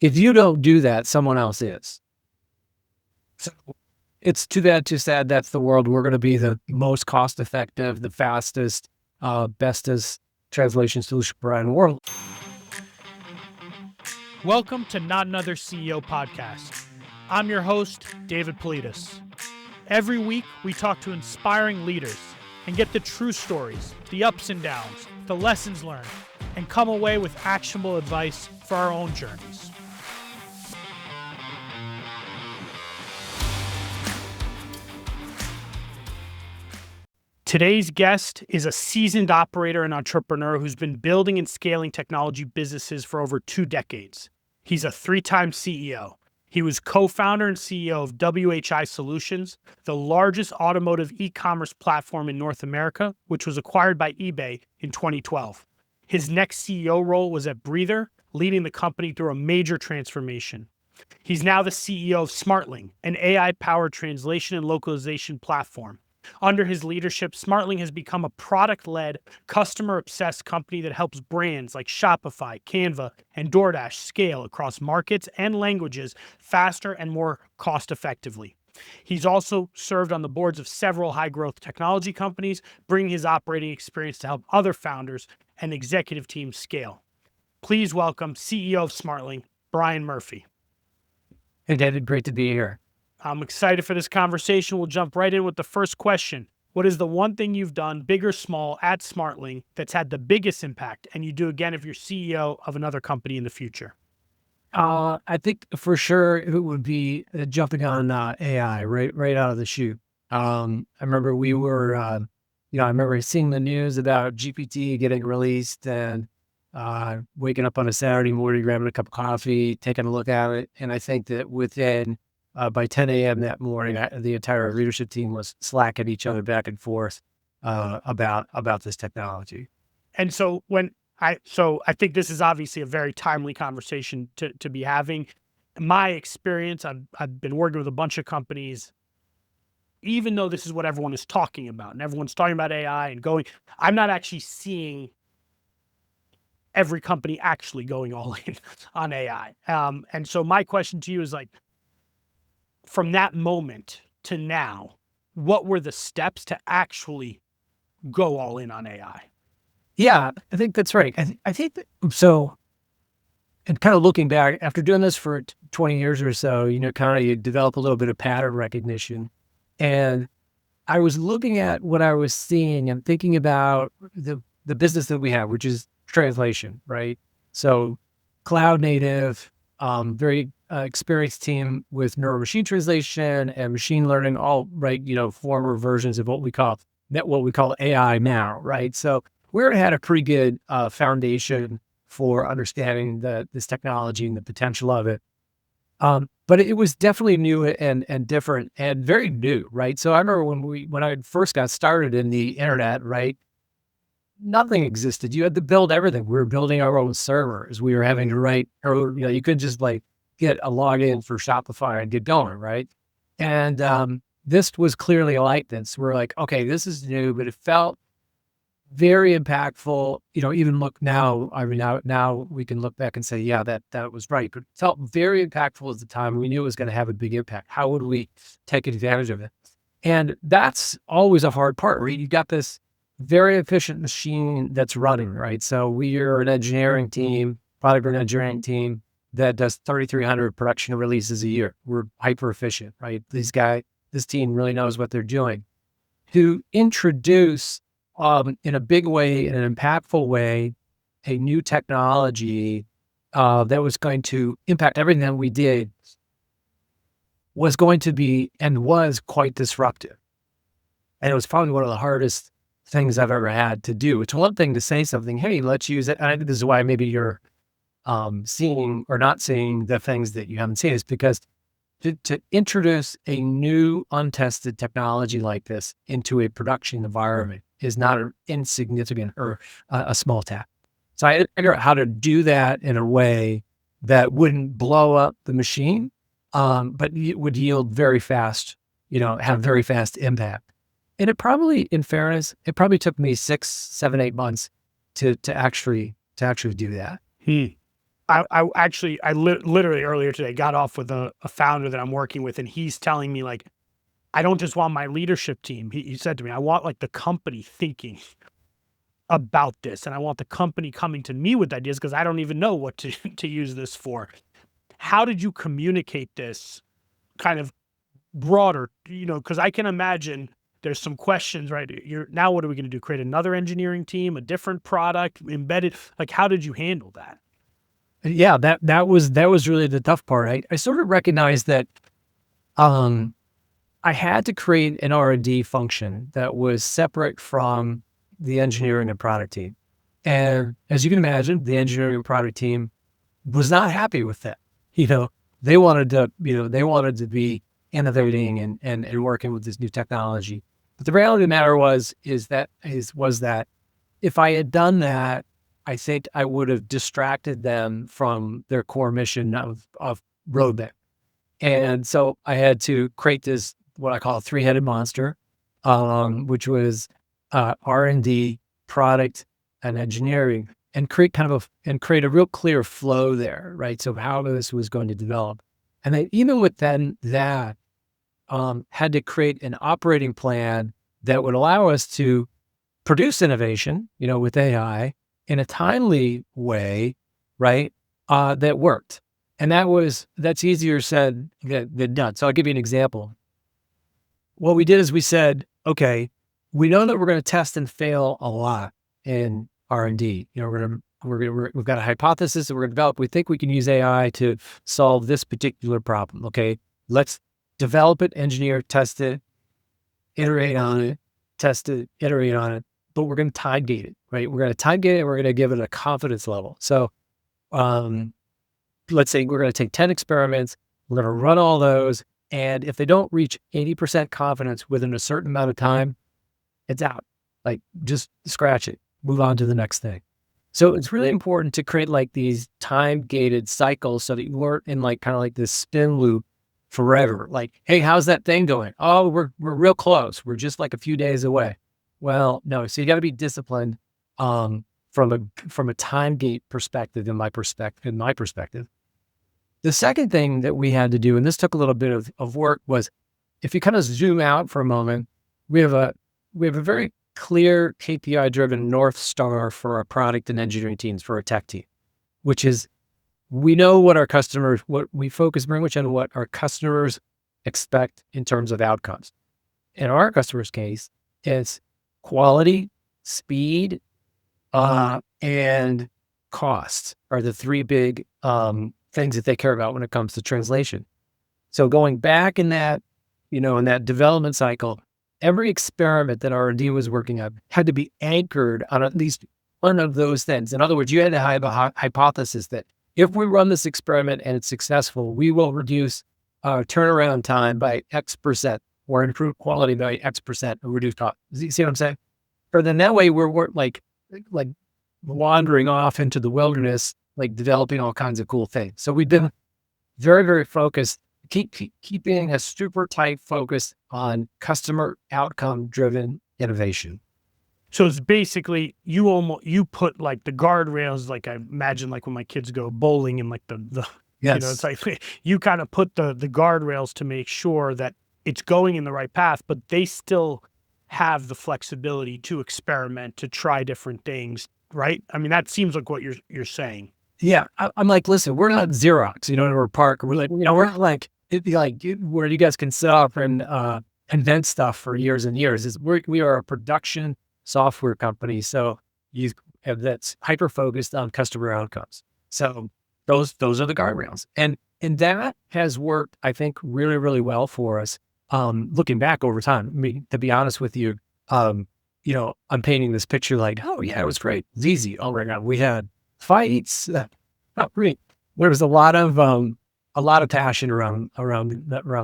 If you don't do that, someone else is. So it's too bad, too sad. That's the world. We're going to be the most cost effective, the fastest, bestest translation solution provider in the world. Welcome to Not Another CEO podcast. I'm your host, David Politis. Every week, we talk to inspiring leaders and get the true stories, the ups and downs, the lessons learned, and come away with actionable advice for our own journeys. Today's guest is a seasoned operator and entrepreneur who's been building and scaling technology businesses for over 2 decades. He's a 3-time CEO. He was co-founder and CEO of WHI Solutions, the largest automotive e-commerce platform in North America, which was acquired by eBay in 2012. His next CEO role was at Breather, leading the company through a major transformation. He's now the CEO of Smartling, an AI-powered translation and localization platform. Under his leadership, Smartling has become a product-led, customer-obsessed company that helps brands like Shopify, Canva, and DoorDash scale across markets and languages faster and more cost-effectively. He's also served on the boards of several high-growth technology companies, bringing his operating experience to help other founders and executive teams scale. Please welcome CEO of Smartling, Bryan Murphy. Hey, David, great to be here. I'm excited for this conversation. We'll jump right in with the first question. What is the one thing you've done, big or small, at Smartling that's had the biggest impact, and you do again if you're CEO of another company in the future? I think for sure it would be jumping on AI right out of the chute. I remember we were, I remember seeing the news about GPT getting released and waking up on a Saturday morning, grabbing a cup of coffee, taking a look at it. And I think that within by 10 a.m. that morning, the entire leadership team was slacking each other back and forth about this technology. And so I think this is obviously a very timely conversation to be having. My experience, I've been working with a bunch of companies, even though this is what everyone is talking about and everyone's talking about AI and going, I'm not actually seeing every company actually going all in on AI. And so my question to you is like, from that moment to now, what were the steps to actually go all in on AI? Yeah, I think that's right. I think that, so, and kind of looking back, after doing this for 20 years or so, you develop a little bit of pattern recognition. And I was looking at what I was seeing and thinking about the business that we have, which is translation, right? So cloud native, very experienced team with neuro machine translation and machine learning, all right, former versions of what we call AI now, right? So we already had a pretty good foundation for understanding this technology and the potential of it. But it was definitely new and different and very new, right? So I remember when I first got started in the internet, right? Nothing existed. You had to build everything. We were building our own servers. We were having to write, or you couldn't just get a login for Shopify and get going, right? And this was clearly like this. We're like, okay, this is new, but it felt very impactful. Even look now, now we can look back and say, yeah, that was right. But it felt very impactful at the time. We knew it was going to have a big impact. How would we take advantage of it? And that's always a hard part, right? You got this very efficient machine that's running, right? So we are an engineering team, product and engineering team that does 3,300 production releases a year. We're hyper efficient, right? This team really knows what they're doing. To introduce in a big way, in an impactful way, a new technology that was going to impact everything that we did was going to be and was quite disruptive. And it was probably one of the hardest things I've ever had to do. It's one thing to say something, hey, let's use it. And I think this is why maybe you're seeing or not seeing the things that you haven't seen, is because to introduce a new untested technology like this into a production environment is not an insignificant or a small task. So I had to figure out how to do that in a way that wouldn't blow up the machine, but it would yield very fast, have very fast impact. And it probably, in fairness, took me 6, 7, 8 months to actually do that. literally earlier today got off with a founder that I'm working with, and he's telling me like, I don't just want my leadership team. He said to me, I want like the company thinking about this, and I want the company coming to me with ideas because I don't even know what to to use this for. How did you communicate this kind of broader? Because I can imagine there's some questions, right? Now what are we going to do? Create another engineering team, a different product, embedded? Like, how did you handle that? Yeah, that was really the tough part. I sort of recognized that um, I had to create an R&D function that was separate from the engineering and product team. And as you can imagine, the engineering and product team was not happy with that. You know, they wanted to be innovating and working with this new technology. But the reality of the matter was that if I had done that, I think I would have distracted them from their core mission of roadmap. And so I had to create this, what I call a three-headed monster, which was R&D, product, and engineering, and create a real clear flow there, right? So how this was going to develop. And then even within that, had to create an operating plan that would allow us to produce innovation, with AI in a timely way, right? That worked. And that's easier said than done. So I'll give you an example. What we did is we said, okay, we know that we're going to test and fail a lot in R&D. We've got a hypothesis that we're going to develop. We think we can use AI to solve this particular problem. Okay, let's develop it, engineer, test it, iterate on it, test it, iterate on it. But we're going to time gate it, right? We're going to time gate it and we're going to give it a confidence level. So let's say we're going to take 10 experiments, we're going to run all those. And if they don't reach 80% confidence within a certain amount of time, it's out. Like, just scratch it, move on to the next thing. So it's really important to create like these time gated cycles so that you weren't in like kind of like this spin loop forever. Like, hey, how's that thing going? Oh, we're real close. We're just like a few days away. Well, no. So you got to be disciplined from a time gate perspective. In my perspective, the second thing that we had to do, and this took a little bit of work, was if you kind of zoom out for a moment, we have a very clear KPI driven North Star for our product and engineering teams, for our tech team, which is we know what we focus very much on what our customers expect in terms of outcomes. In our customers' case, it's quality, speed, and cost are the three big things that they care about when it comes to translation. So going back in that development cycle, every experiment that R&D was working on had to be anchored on at least one of those things. In other words, you had to have a hypothesis that if we run this experiment and it's successful, we will reduce turnaround time by X% or improve quality by X% or reduce cost. See what I'm saying? Or then that way we're like wandering off into the wilderness, like developing all kinds of cool things. So we've been very, very focused, keeping a super tight focus on customer outcome driven innovation. So it's basically you put like the guardrails, like I imagine like when my kids go bowling and like the Yes. it's like you kind of put the guardrails to make sure that it's going in the right path, but they still have the flexibility to experiment, to try different things, right? I mean, that seems like what you're saying. Yeah. I'm like, listen, we're not Xerox, or Park. We're like, we're not like, where you guys can set up and invent stuff for years and years. We are a production software company. So that's hyper focused on customer outcomes. So those are the guardrails. And that has worked, I think, really, really well for us. Looking back over time, I mean, to be honest with you, I'm painting this picture like, oh yeah, it was great. It's easy. Oh my God, we had fights. Not really. There was a lot of passion around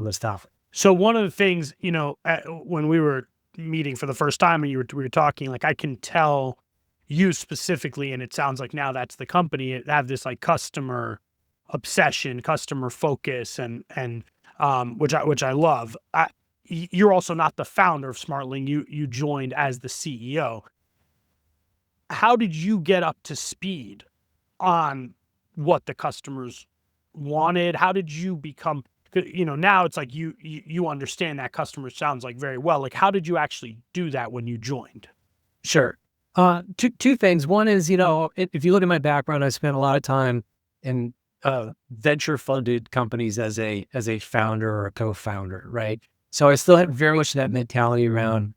this topic. So one of the things, when we were meeting for the first time and we were talking, like I can tell you specifically, and it sounds like now that's the company, have this like customer obsession, customer focus, and which I love. You're also not the founder of Smartling. You joined as the CEO. How did you get up to speed on what the customers wanted? How did you become, now it's like you understand that customer sounds like very well. Like, how did you actually do that when you joined? Sure. Two things. One is, if you look at my background, I spent a lot of time in venture funded companies as a founder or a co-founder, right? So I still had very much that mentality around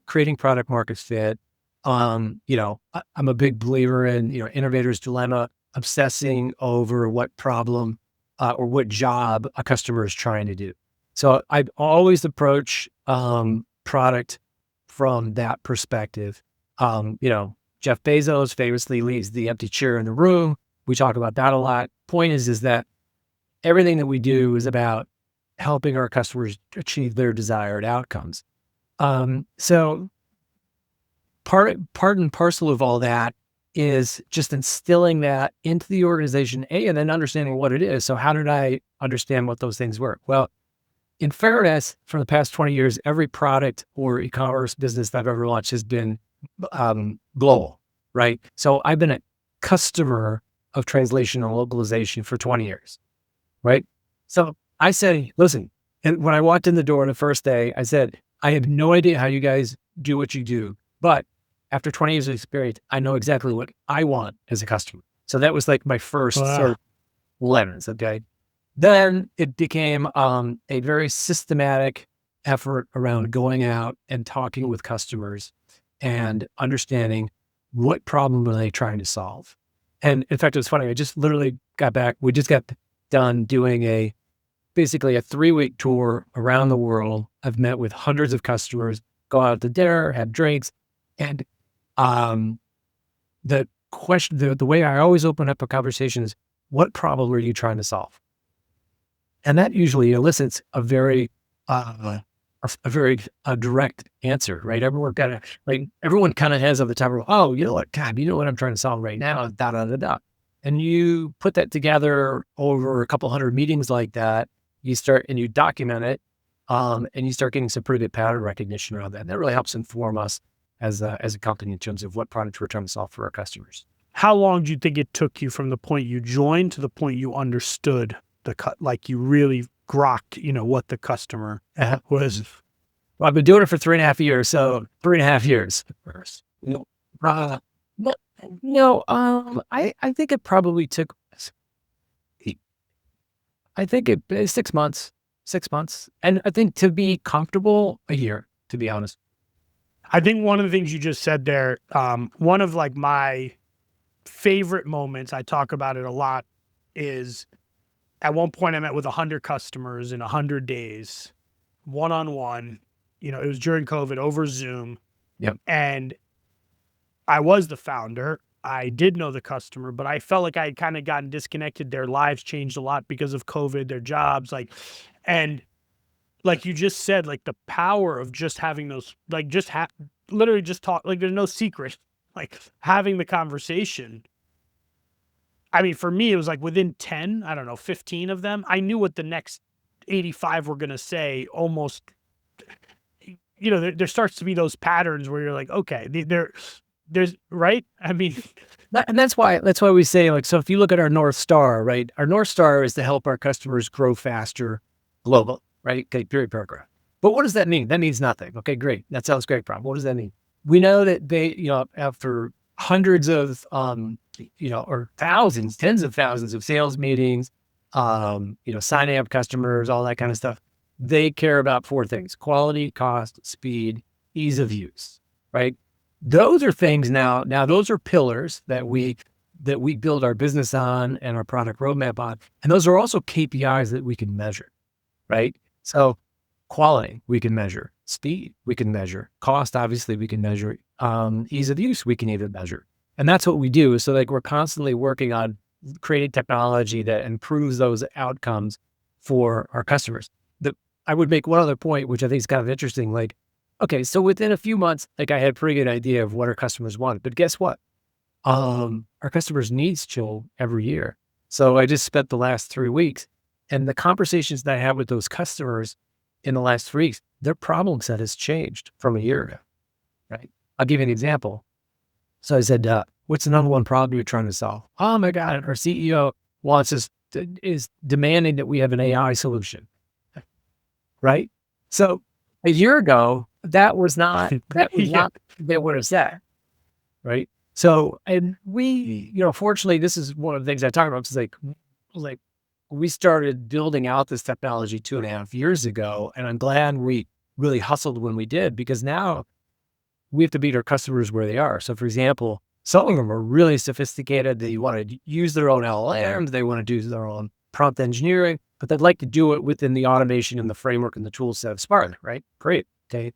creating product market fit. I'm a big believer in innovator's dilemma, obsessing over what problem or what job a customer is trying to do. So I always approach product from that perspective. Jeff Bezos famously leaves the empty chair in the room. We talk about that a lot. Point is that everything that we do is about helping our customers achieve their desired outcomes. So part and parcel of all that is just instilling that into the organization, and then understanding what it is. So how did I understand what those things were? Well, in fairness, for the past 20 years, every product or e-commerce business that I've ever launched has been global, right? So I've been a customer of translation and localization for 20 years, right? So I said, listen, and when I walked in the door the first day, I said, I have no idea how you guys do what you do, but after 20 years of experience, I know exactly what I want as a customer. So that was like my first sort of lens, okay? Then it became a very systematic effort around going out and talking with customers and understanding what problem are they trying to solve. And in fact, it was funny. I just literally got back. We just got done doing basically a 3-week tour around the world. I've met with hundreds of customers, go out to dinner, have drinks. And the question, the way I always open up a conversation is, what problem are you trying to solve? And that usually elicits a very direct answer, right? Everyone kind of has on the top of, oh, you know what, God, you know what I'm trying to solve right now, da, da, da, da. And you put that together over a couple hundred meetings like that, you start and you document it, and you start getting some pretty good pattern recognition around that. And that really helps inform us as a company in terms of what products we're trying to solve for our customers. How long do you think it took you from the point you joined to the point you understood like you really grokked, what the customer was? Well, I've been doing it for 3.5 years. So 3.5 years. I think it probably took, I think it 6 months, 6 months. And I think to be comfortable, a year, to be honest. I think one of the things you just said there, one of like my favorite moments, I talk about it a lot, is at one point I met with 100 customers in 100 days, one-on-one. It was during COVID over Zoom. Yep. And I was the founder. I did know the customer, but I felt like I had kind of gotten disconnected. Their lives changed a lot because of COVID, their jobs, and like you just said, like the power of just having those, like literally just talk, like there's no secret, like having the conversation. I mean, for me, it was like within 10, I don't know, 15 of them, I knew what the next 85 were going to say almost. There starts to be those patterns where you're like, okay, there's right. I mean, and that's why we say, like, so if you look at our North Star, right, our North Star is to help our customers grow faster global, right? Okay, period, paragraph. But what does that mean? That means nothing. Okay, great. That sounds great, problem. What does that mean? We know that they, after hundreds of, or thousands, tens of thousands of sales meetings, signing up customers, all that kind of stuff, they care about 4 things: quality, cost, speed, ease of use, right? Those are things now those are pillars that we build our business on and our product roadmap on. And those are also KPIs that we can measure, right? So quality, we can measure. Speed, we can measure. Cost, obviously, we can measure. Ease of use, we can even measure. And that's what we do. So like we're constantly working on creating technology that improves those outcomes for our customers. I would make one other point, which I think is kind of interesting. Like, okay, so within a few months, like I had a pretty good idea of what our customers wanted, but guess what? Our customers' needs change every year. So I just spent the last 3 weeks, and the conversations that I had with those customers in the last 3 weeks, their problem set has changed from a year ago, right? I'll give you an example. So I said, what's the number one problem you're trying to solve? Oh my God, our CEO is demanding that we have an AI solution, right? So a year ago, that was not Yeah. what they would have said, right? So, and we, fortunately, this is one of the things I talk about. It's like we started building out this technology 2.5 years ago, and I'm glad we really hustled when we did, because now we have to meet our customers where they are. So, for example, some of them are really sophisticated. They want to use their own LLMs. They want to do their own prompt engineering, but they'd like to do it within the automation and the framework and the tool set of Smartling, right? Great. Okay.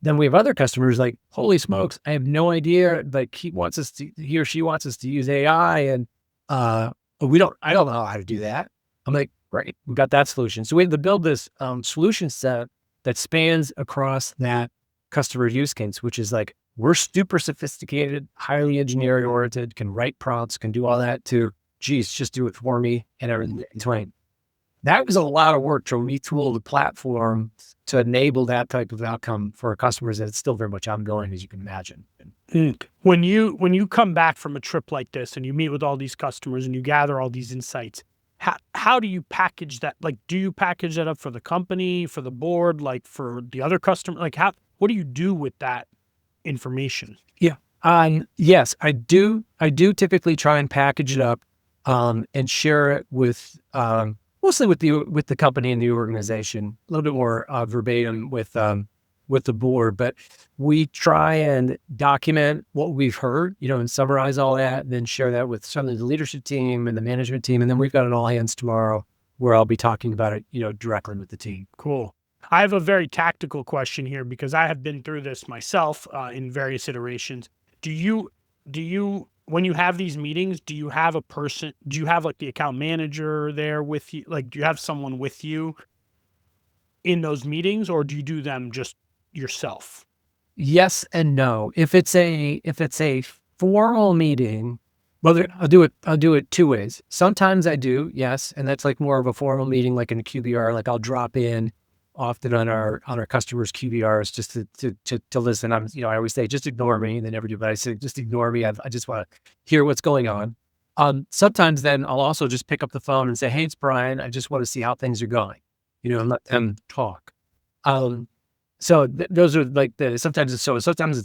Then we have other customers like, holy smokes, I have no idea. Like he or she wants us to use AI, and I don't know how to do that. I'm like, great, we got that solution. So we had to build this solution set that spans across that customer use case, which is like, we're super sophisticated, highly engineering oriented, can write prompts, can do all that, to, geez, just do it for me and everything in between. That was a lot of work to retool the platform to enable that type of outcome for our customers. And it's still very much ongoing, as you can imagine. When you come back from a trip like this and you meet with all these customers and you gather all these insights, how do you package that? Like, do you package that up for the company, for the board, like for the other customer? Like, what do you do with that information? Yeah. Yes, I do. I do typically try and package it up and share it with mostly with the company and the organization, a little bit more verbatim with the board. But we try and document what we've heard, and summarize all that, and then share that with some of the leadership team and the management team. And then we've got an all hands tomorrow where I'll be talking about it, directly with the team. Cool. I have a very tactical question here because I have been through this myself in various iterations. Do you, when you have these meetings, do you have like the account manager there with you? Like, do you have someone with you in those meetings, or do you do them just yourself? Yes and no. If it's a formal meeting, well, I'll do it two ways. Sometimes I do, yes, and that's like more of a formal meeting, like in a QBR. Like I'll drop in often on our customers' QBRs just to listen. I always say, just ignore me. They never do, but I say, just ignore me. I just want to hear what's going on. Sometimes then I'll also just pick up the phone and say, hey, it's Bryan. I just want to see how things are going, and let them talk. So those are like sometimes it's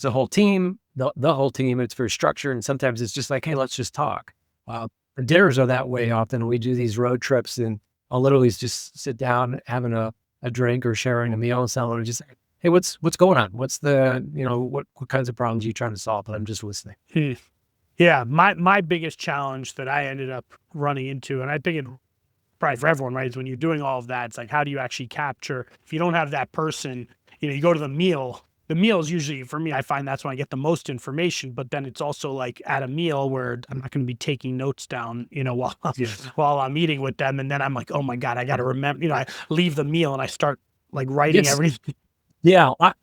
a whole team, the whole team. It's very structured, and sometimes it's just like, hey, let's just talk. The dinners are that way often. We do these road trips, and I'll literally just sit down having a drink or sharing a meal with someone, and just say, hey, what's going on? What's the what kinds of problems are you trying to solve? And I'm just listening. Yeah, my biggest challenge that I ended up running into, and I think it probably for everyone, right, is when you're doing all of that, it's like, how do you actually capture, if you don't have that person, you go to the meal is usually, for me, I find that's when I get the most information, but then it's also like at a meal where I'm not going to be taking notes down, while I'm eating with them. And then I'm like, oh my God, I got to remember, I leave the meal and I start like writing everything. Yeah, I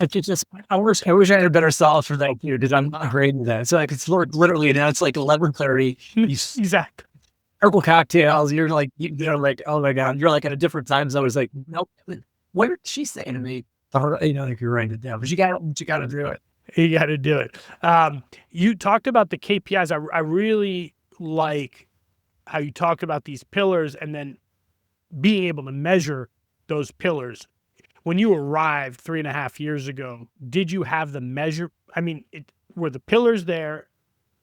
wish I had a better solve for that, because I'm not great at that. So like, it's literally now it's like 11:30. Exactly. Purple cocktails. You're like, like, oh my God, you're like at a different time zone. It's like, nope. What did she say to me? Like you're writing it down, but you got to do it. You got to do it. You talked about the KPIs. I really like how you talked about these pillars and then being able to measure those pillars. When you arrived 3.5 years ago, did you have the measure? I mean, were the pillars there?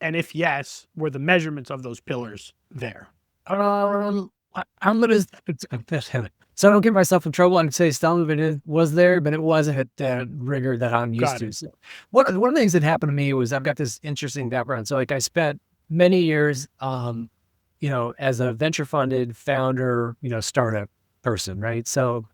And if yes, were the measurements of those pillars there? I'm gonna. So I don't get myself in trouble and say some of it was there, but it wasn't at the rigor that I'm used to. So one of the things that happened to me was I've got this interesting background. So like I spent many years, as a venture funded founder, startup person, right? So,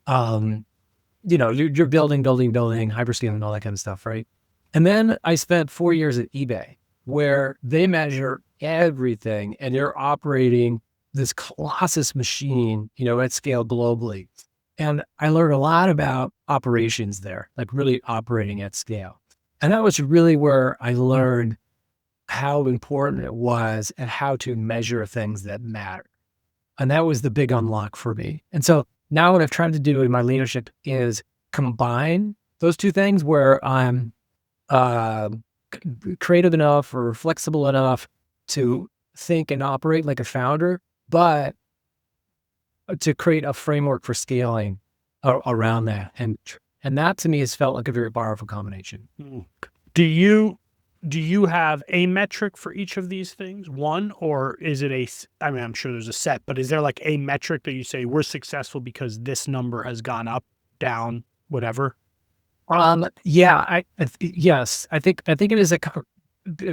you're building, hyperscaling and all that kind of stuff, right? And then I spent 4 years at eBay, where they measure everything and they're operating this colossus machine, at scale globally. And I learned a lot about operations there, like really operating at scale. And that was really where I learned how important it was and how to measure things that matter. And that was the big unlock for me. And so now what I've tried to do in my leadership is combine those two things, where I'm kind creative enough or flexible enough to think and operate like a founder, but to create a framework for scaling around that. And that to me has felt like a very powerful combination. Do you have a metric for each of these things? One, or is it I mean, I'm sure there's a set, but is there like a metric that you say we're successful because this number has gone up, down, whatever? Yeah, yes, I think it is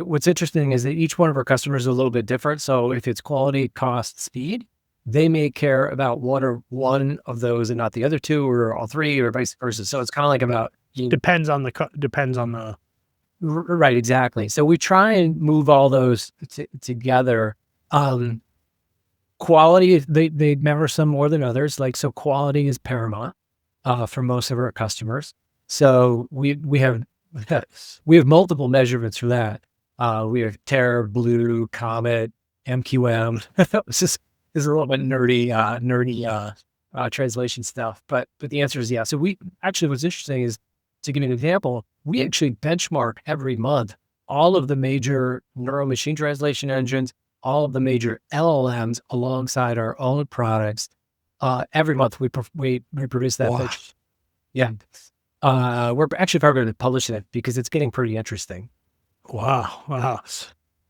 what's interesting is that each one of our customers is a little bit different. So if it's quality, cost, speed, they may care about one of those and not the other two, or all three, or vice versa. So it's kind of like about Depends on the right, exactly. So we try and move all those together. Quality, they matter some more than others. Like, so quality is paramount for most of our customers. So we have we have multiple measurements for that. We have Terra, Blue, Comet, MQM. This is a little bit nerdy translation stuff, but the answer is yeah. So we actually, what's interesting is, to give you an example, we actually benchmark every month all of the major neural machine translation engines, all of the major LLMs alongside our own products. Every month we produce that. Wow. Yeah. We're actually probably going to publish it because it's getting pretty interesting. Wow.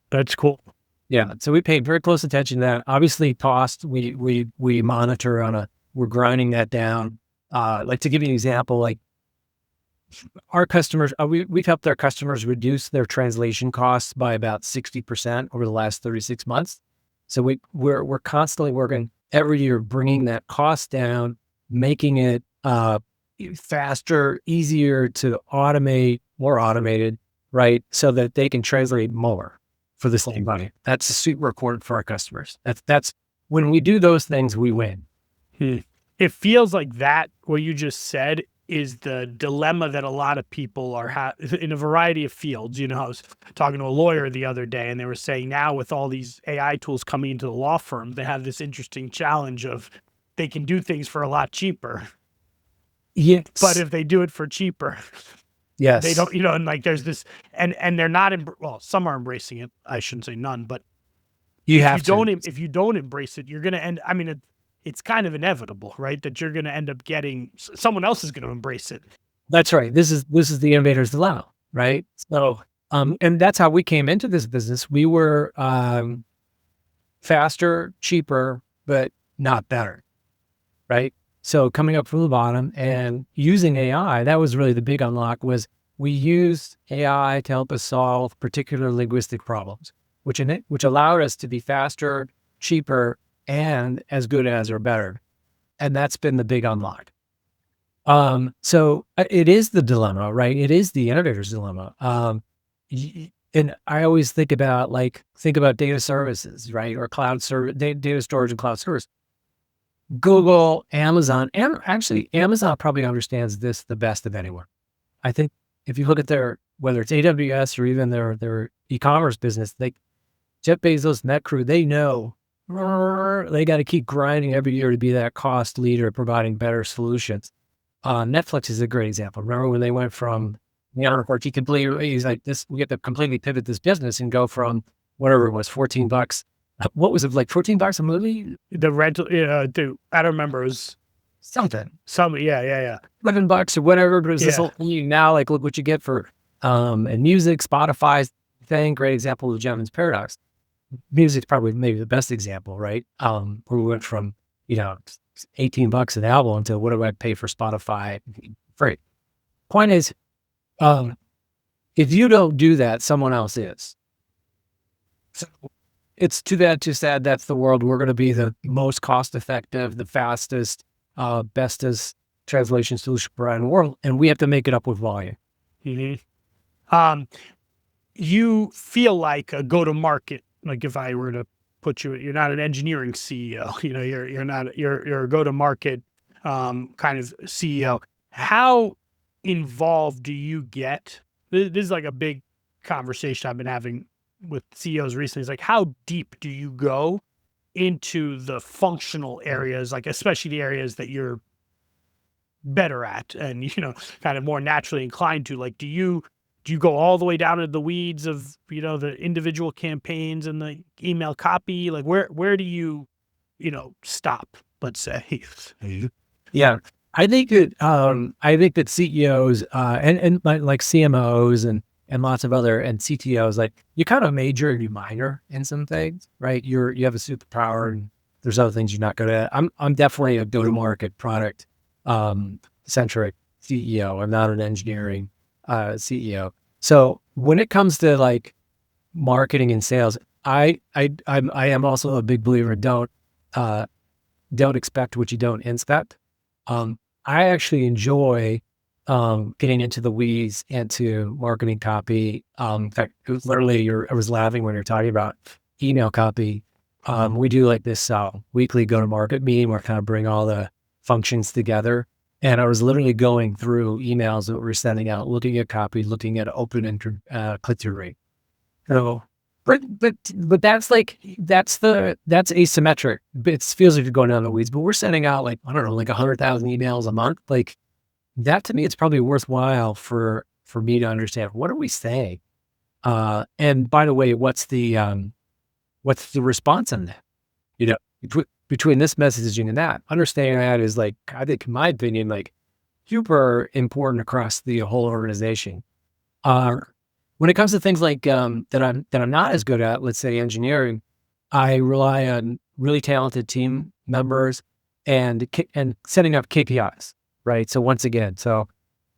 That's cool. Yeah. So we paid very close attention to that. Obviously cost, we monitor we're grinding that down. Like, to give you an example, like our customers, we've helped our customers reduce their translation costs by about 60% over the last 36 months. So we're constantly working every year, bringing that cost down, making it faster, easier to automate, more automated, right? So that they can translate more for the same money. That's super important for our customers. That's when we do those things, we win. It feels like that, what you just said, is the dilemma that a lot of people are in a variety of fields. You know, I was talking to a lawyer the other day, and they were saying now with all these AI tools coming into the law firm, they have this interesting challenge of they can do things for a lot cheaper. Yes. But if they do it for cheaper, yes, they don't, and like there's this, and they're not, well, some are embracing it. I shouldn't say none, but if you don't embrace it, you're going to end, I mean, it's kind of inevitable, right? That you're going to end up getting, someone else is going to embrace it. That's right. This is the innovator's dilemma, right? So, and that's how we came into this business. We were faster, cheaper, but not better, right? So coming up from the bottom and using AI, that was really the big unlock. Was we used AI to help us solve particular linguistic problems, which allowed us to be faster, cheaper, and as good as or better. And that's been the big unlock. So it is the dilemma, right? It is the innovator's dilemma. And I always think about data services, right? Or cloud service, data storage and cloud service. Google, Amazon, and actually Amazon probably understands this the best of anyone. I think if you look at whether it's AWS or even their e-commerce business, Jeff Bezos and that crew, they know they got to keep grinding every year to be that cost leader, providing better solutions. Netflix is a great example. Remember when they went from, he's like, we have to completely pivot this business and go from whatever it was, $14. What was it, like $14 a movie? The rental, dude, I don't remember. It was something. Yeah. $11 or whatever. But it was this whole thing. Now, like, look what you get for, and music, Spotify's thing, great example of the gentleman's paradox. Music's probably maybe the best example, right? Where we went from, $18 an album to what do I pay for Spotify? Free. Point is, if you don't do that, someone else is. So it's too sad that's the world. We're going to be the most cost-effective, the fastest, bestest translation solution provider in the world, and we have to make it up with volume. Mm-hmm. You feel like a go-to-market. Like if I were to put you're not an engineering CEO. You're a go-to-market kind of CEO. How involved do you get? This is like a big conversation I've been having with CEOs recently. It's like, how deep do you go into the functional areas, like especially the areas that you're better at and kind of more naturally inclined to? Like, do you do you go all the way down into the weeds of, the individual campaigns and the email copy? Like where do you, stop, let's say? Yeah. I think that CEOs and like CMOs and lots of other and CTOs, like you kind of major and you minor in some things, right? You have a superpower and there's other things you're not good at. I'm definitely a go-to-market product centric CEO. I'm not an engineering CEO. So when it comes to like marketing and sales, I am also a big believer. Don't expect what you don't inspect. I actually enjoy getting into the weeds, into marketing copy. In fact, it was literally, I was laughing when you're talking about email copy. We do like this weekly go-to-market meeting where I kind of bring all the functions together. And I was literally going through emails that we're sending out, looking at copy, looking at open click-through rate. So, but that's asymmetric. It feels like you're going down the weeds, but we're sending out like, I don't know, like 100,000 emails a month. Like that to me, it's probably worthwhile for me to understand what are we saying? And by the way, what's the response on that? You know, between this messaging and that, understanding that is like, I think in my opinion, like super important across the whole organization. When it comes to things like that I'm not as good at, let's say engineering, I rely on really talented team members and setting up KPIs, right? So once again,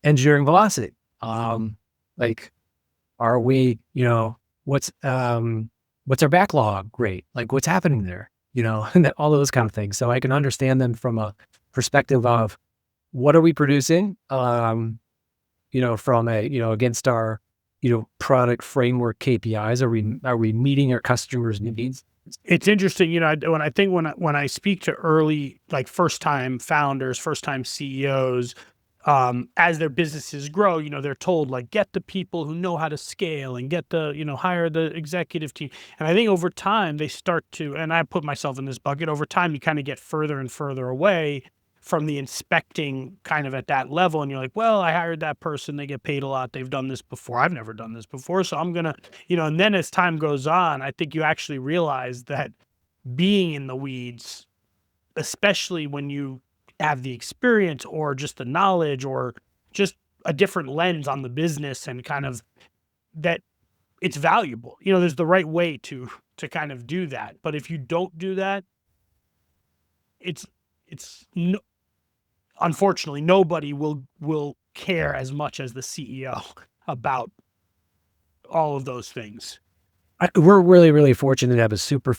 engineering velocity, like are we, what's our backlog rate? Like what's happening there, and all those kind of things. So I can understand them from a perspective of what are we producing, from against our, product framework KPIs. Are we meeting our customers' needs? It's interesting, when I speak to early, like first time founders, first time CEOs, as their businesses grow, they're told like, get the people who know how to scale and get the, hire the executive team. And I think over time they start to, and I put myself in this bucket, over time, you kind of get further and further away from the inspecting kind of at that level. And you're like, well, I hired that person. They get paid a lot. They've done this before. I've never done this before. So I'm going to, and then as time goes on, I think you actually realize that being in the weeds, especially when you have the experience or just the knowledge or just a different lens on the business and kind of that it's valuable. There's the right way to kind of do that. But if you don't do that, it's no, unfortunately, nobody will care as much as the CEO about all of those things. We're really, really fortunate to have a super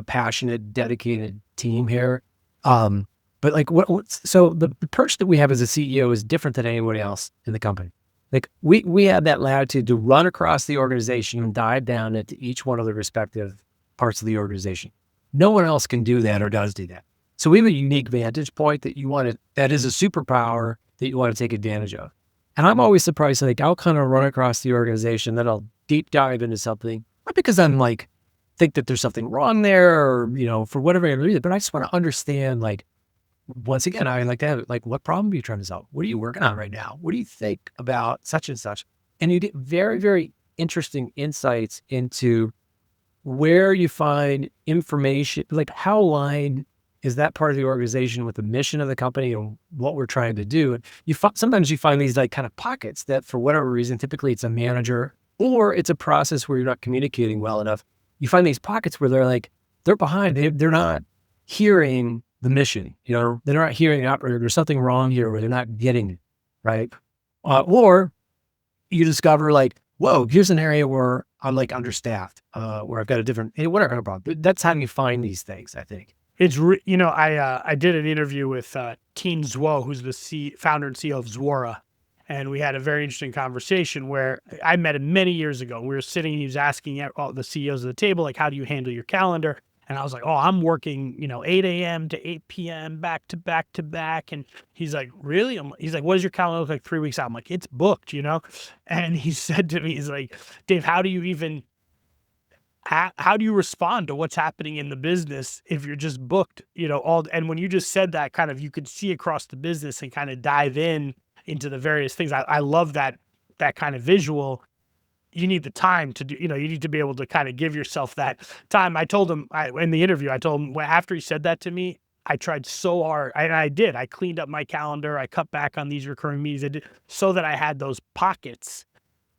passionate, dedicated team here. But like, so the perch that we have as a CEO is different than anybody else in the company. Like we have that latitude to run across the organization and dive down into each one of the respective parts of the organization. No one else can do that or does do that. So we have a unique vantage point that is a superpower that you want to take advantage of. And I'm always surprised, like I'll kind of run across the organization, then I'll deep dive into something, not because I'm like, think that there's something wrong there or, for whatever reason, but I just want to understand, like, once again, I like to have, like, what problem are you trying to solve? What are you working on right now? What do you think about such and such? And you get very, very interesting insights into where you find information, like how aligned is that part of the organization with the mission of the company and what we're trying to do. And sometimes you find these like kind of pockets that for whatever reason, typically it's a manager or it's a process where you're not communicating well enough. You find these pockets where they're behind, they're not hearing the mission, they're not hearing the operator. There's something wrong here where they're not getting it, right? Or you discover like, whoa, here's an area where I'm like understaffed, where I've got a different, whatever problem. That's how you find these things, I think. It's, I did an interview with Teen Zwo, who's the founder and CEO of Zuora. And we had a very interesting conversation where I met him many years ago. We were sitting, he was asking all the CEOs of the table, like, how do you handle your calendar? And I was like, oh, I'm working, 8 a.m. to 8 p.m. back to back to back. And he's like, really? He's like, what does your calendar look like 3 weeks out? I'm like, it's booked, And he said to me, he's like, Dave, how do you respond to what's happening in the business if you're just booked, and when you just said that, kind of, you could see across the business and kind of dive into the various things. I love that that kind of visual, you need the time to do, you need to be able to kind of give yourself that time. I told him in the interview, I told him after he said that to me, I tried so hard. I did. I cleaned up my calendar. I cut back on these recurring meetings. I did, so that I had those pockets,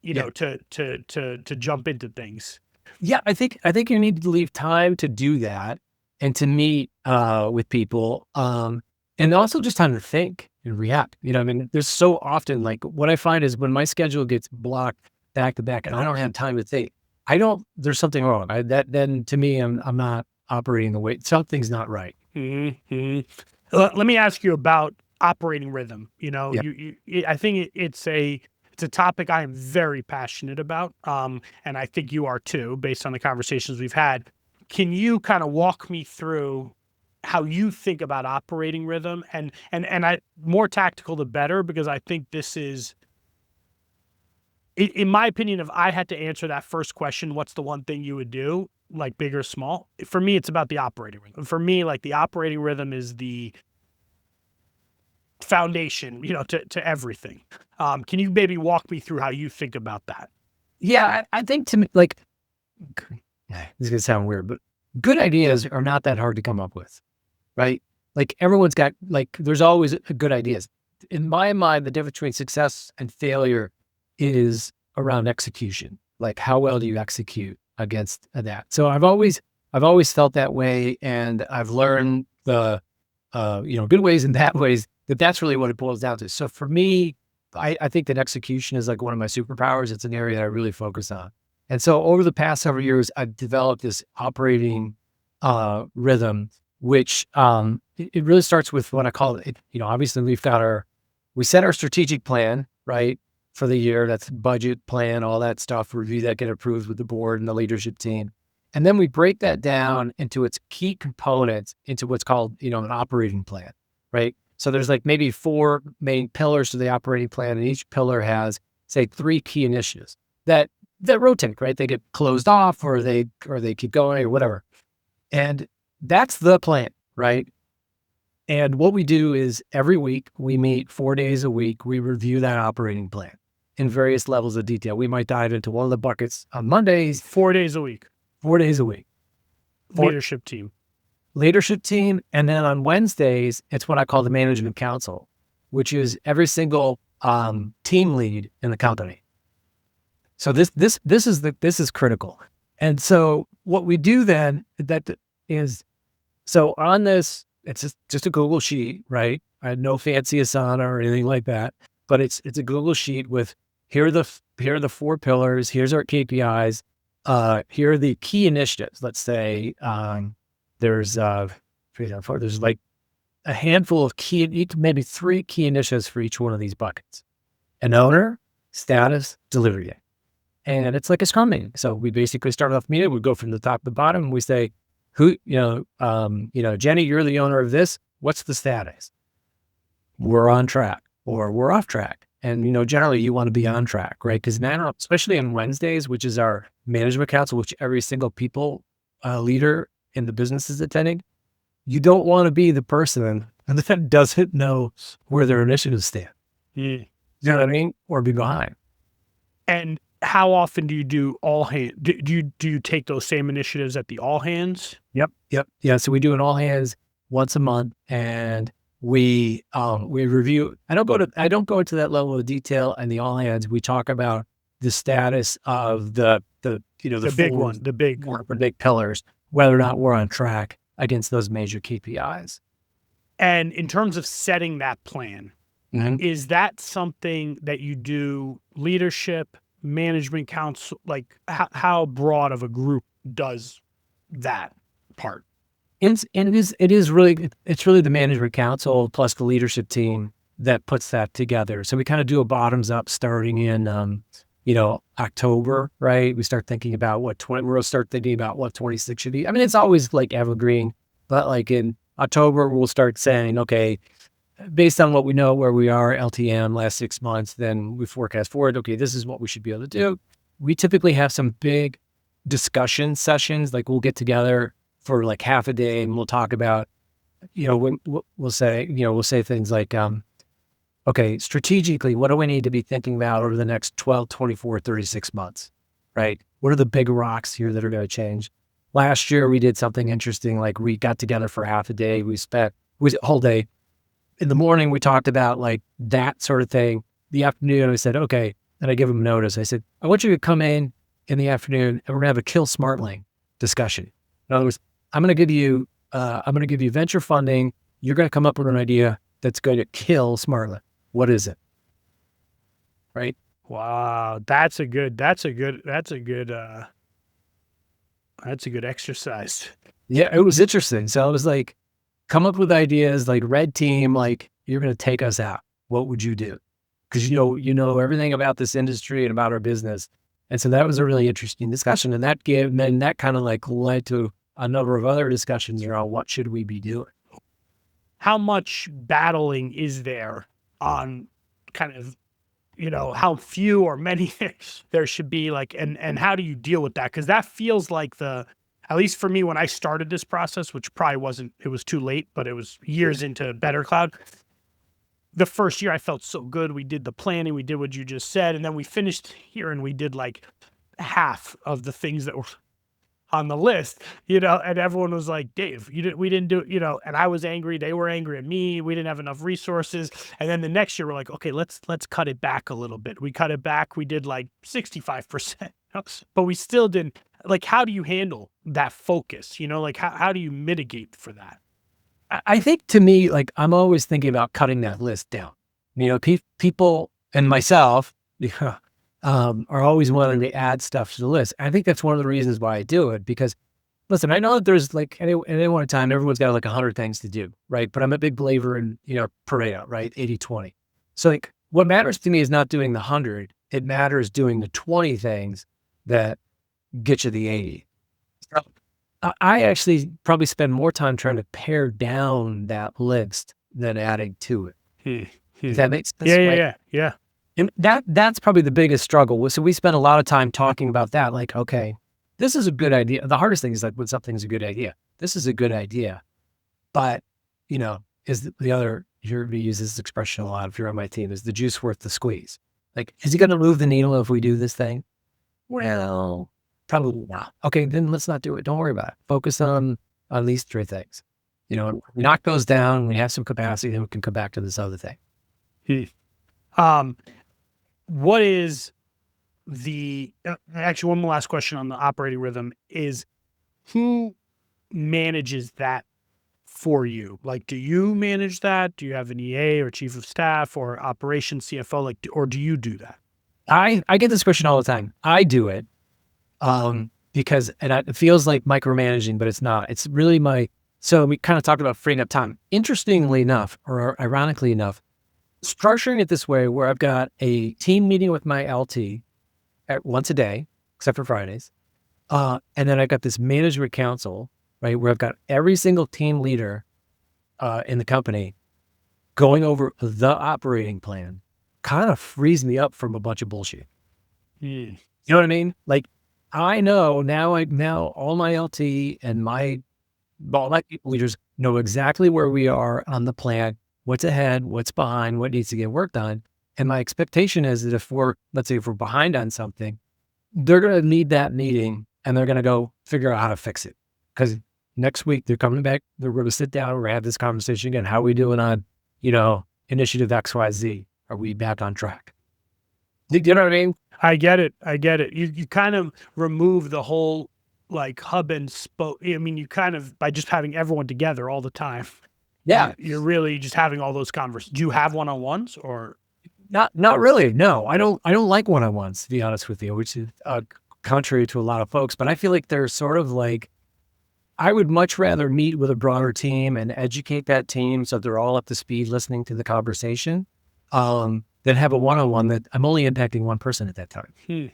Yeah. to jump into things. Yeah. I think you need to leave time to do that and to meet with people. And also just time to think and react. I mean, there's so often, like, what I find is when my schedule gets blocked back to back and I don't have time to think, there's something wrong. Then to me, I'm not operating the way, something's not right. Mm-hmm. Let me ask you about operating rhythm. Yeah. I think it's a topic I am very passionate about, and I think you are too, based on the conversations we've had. Can you kind of walk me through how you think about operating rhythm, and I more tactical the better, because I think this is, in my opinion, if I had to answer that first question, what's the one thing you would do, like big or small? For me, it's about the operating rhythm. For me, like, the operating rhythm is the foundation, to everything. Can you maybe walk me through how you think about that? Yeah. I think to me, like, this is going to sound weird, but good ideas are not that hard to come up with, right? Like, everyone's got, like, there's always good ideas. In my mind, the difference between success and failure is around execution. Like, how well do you execute against that? So I've always felt that way. And I've learned the, good ways and bad ways, that's really what it boils down to. So for me, I think that execution is like one of my superpowers. It's an area that I really focus on. And so over the past several years, I've developed this operating rhythm, which it really starts with what I call it. Obviously we set our strategic plan, right, for the year. That's budget, plan, all that stuff, review that, get approved with the board and the leadership team. And then we break that down into its key components, into what's called, an operating plan, right? So there's like maybe 4 main pillars to the operating plan, and each pillar has, say, 3 key initiatives that rotate, right? They get closed off, or they keep going, or whatever. And that's the plan, right? And what we do is every week we meet 4 days a week. We review that operating plan in various levels of detail. We might dive into one of the buckets on Mondays. 4 days a week. 4 days a week. Leadership team. And then on Wednesdays, it's what I call the management council, which is every single team lead in the company. So this is critical. And so what we do then so on this, it's just a Google sheet, right? I had no fancy Asana or anything like that, but it's a Google sheet with, here are the 4 pillars. Here's our KPIs. Here are the key initiatives. Let's say there's like a handful of maybe 3 key initiatives for each one of these buckets: an owner, status, delivery date. And it's like a Scrum meeting. So we basically start off meeting. We go from the top to the bottom, and we say, Jenny, you're the owner of this. What's the status? We're on track, or we're off track. And, generally you want to be on track, right? Because now, especially on Wednesdays, which is our management council, which every single people leader in the business is attending, you don't want to be the person that doesn't know where their initiatives stand. Yeah. You know what I mean? Or be behind. And how often do you do all hands? Do you take those same initiatives at the all hands? Yep. Yeah. So we do an all hands once a month, and we review. I don't go into that level of detail in the all hands. We talk about the status of the big pillars, whether or not we're on track against those major KPIs. And in terms of setting that plan, is that something that you do leadership, management council? Like, how broad of a group does that part? It's really the management council plus the leadership team that puts that together. So we kind of do a bottoms up starting in, October, right? We start thinking about we'll start thinking about what 26 should be. I mean, it's always like evergreen, but like in October, we'll start saying, okay, based on what we know where we are LTM last 6 months, then we forecast forward. Okay, this is what we should be able to do. We typically have some big discussion sessions. Like, we'll get together for like half a day, and we'll talk about, we'll say things like, okay, strategically, what do we need to be thinking about over the next 12, 24, 36 months, right? What are the big rocks here that are going to change? Last year, we did something interesting. Like we got together for half a day. We whole day. In the morning, we talked about like that sort of thing. The afternoon, I said, okay. And I give them notice. I said, I want you to come in the afternoon and we're gonna have a kill Smartling discussion. In other words, I'm gonna give you venture funding. You're gonna come up with an idea that's going to kill Smartling. What is it? Right? Wow, that's a good exercise. Yeah, it was interesting. So I was like, come up with ideas, like red team, like you're gonna take us out. What would you do? Because you know everything about this industry and about our business. And so that was a really interesting discussion. And that kind of like led to a number of other discussions around what should we be doing. How much battling is there on kind of, how few or many there should be, like, and how do you deal with that? Because that feels like at least for me, when I started this process, which probably wasn't, it was too late, but it was years into Better Cloud. The first year I felt so good. We did the planning, we did what you just said, and then we finished here and we did like half of the things that were on the list, and everyone was like, Dave, we didn't do it, and I was angry. They were angry at me. We didn't have enough resources. And then the next year we're like, okay, let's cut it back a little bit. We cut it back. We did like 65%, but we still didn't. Like, how do you handle that focus? Like how do you mitigate for that? I think to me, like I'm always thinking about cutting that list down. People and myself are always wanting to add stuff to the list. I think that's one of the reasons why I do it, because listen, I know that there's like at any one time, everyone's got like 100 things to do, right? But I'm a big believer in, Pareto, right? 80-20. So like what matters to me is not doing the 100. It matters doing the 20 things that get you the 80. So I actually probably spend more time trying to pare down that list than adding to it. If that makes sense. Yeah. And that's probably the biggest struggle. So we spend a lot of time talking about that. Like, okay, this is a good idea. The hardest thing is like when something's a good idea. This is a good idea, but is the other, we use this expression a lot if you're on my team, is the juice worth the squeeze? Like, is it going to move the needle if we do this thing? Well, probably not. Okay, then let's not do it. Don't worry about it. Focus on these three things. Knock those down. We have some capacity, then we can come back to this other thing. What is actually one more last question on the operating rhythm is, who manages that for you? Like, do you manage that? Do you have an EA or chief of staff or operations CFO? Like, or do you do that? I get this question all the time. I do it because it feels like micromanaging, but it's not. It's really so we kind of talked about freeing up time. Interestingly enough, or ironically enough, structuring it this way, where I've got a team meeting with my LT once a day, except for Fridays. And then I've got this management council, right, where I've got every single team leader in the company going over the operating plan, kind of frees me up from a bunch of bullshit. You know what I mean? Like, I know now all my LT and all my people leaders know exactly where we are on the plan, what's ahead, what's behind, what needs to get worked on. And my expectation is that let's say if we're behind on something, they're going to need that meeting and they're going to go figure out how to fix it. Because next week they're coming back, they're going to sit down, we're going to have this conversation again. How are we doing on, initiative XYZ? Are we back on track? Do you know what I mean? I get it. You kind of remove the whole like hub and spoke. I mean, you kind of, by just having everyone together all the time. Yeah. You're really just having all those conversations. Do you have one-on-ones or? Not really. No, I don't like one-on-ones, to be honest with you, which is contrary to a lot of folks, but I feel like they're sort of like, I would much rather meet with a broader team and educate that team so they're all up to speed listening to the conversation, than have a one-on-one that I'm only impacting one person at that time. Do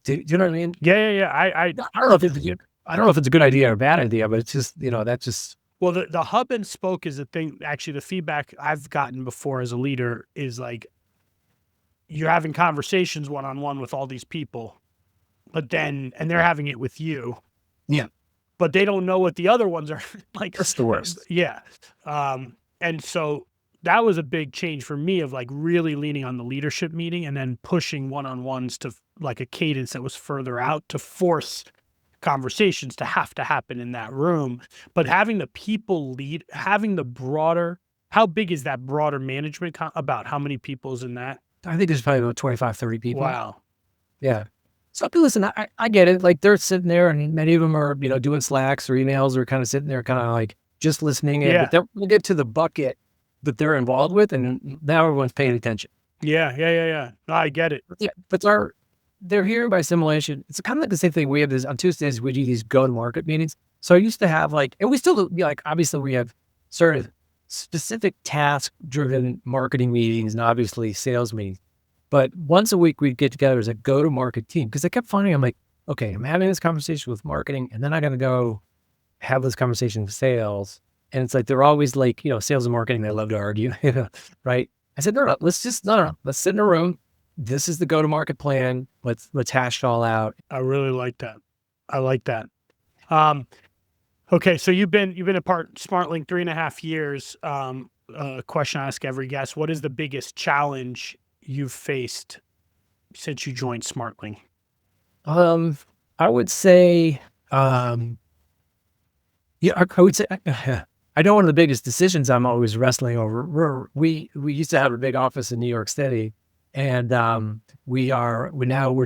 you know what I mean? Yeah. I don't know if it's a good idea or a bad idea, but it's just, that's just. Well, the hub and spoke is the thing. Actually, the feedback I've gotten before as a leader is like, you're having conversations one-on-one with all these people, and they're having it with you. Yeah. But they don't know what the other ones are like. That's the worst. Yeah. And so that was a big change for me of like really leaning on the leadership meeting and then pushing one-on-ones to like a cadence that was further out to force conversations to have to happen in that room. But having the people lead, having the broader, how big is that broader management about how many people's in that? I think there's probably about 25, 30 people. Wow. Yeah. So listen, I get it. Like they're sitting there and many of them are, doing Slacks or emails or kind of sitting there kind of like just listening in, but Yeah. then we'll get to the bucket that they're involved with. And now everyone's paying attention. Yeah. No, I get it. Yeah. But they're hearing by assimilation. It's kind of like the same thing. We have this on Tuesdays, we do these go-to-market meetings. So I used to have like, and we still do, like, obviously we have sort of specific task-driven marketing meetings and obviously sales meetings. But once a week we'd get together as a go-to-market team because I kept finding, I'm like, okay, I'm having this conversation with marketing and then I got to go have this conversation with sales. And it's like, they're always like, sales and marketing, they love to argue, right? I said, no, let's sit in a room. This is the go-to-market plan. Let's hash it all out. I really like that. I like that. Okay. So you've been a part Smartling 3.5 years. Question I ask every guest, what is the biggest challenge you've faced since you joined Smartling? I would say, I would say, I know one of the biggest decisions I'm always wrestling over. We used to have a big office in New York City, and we're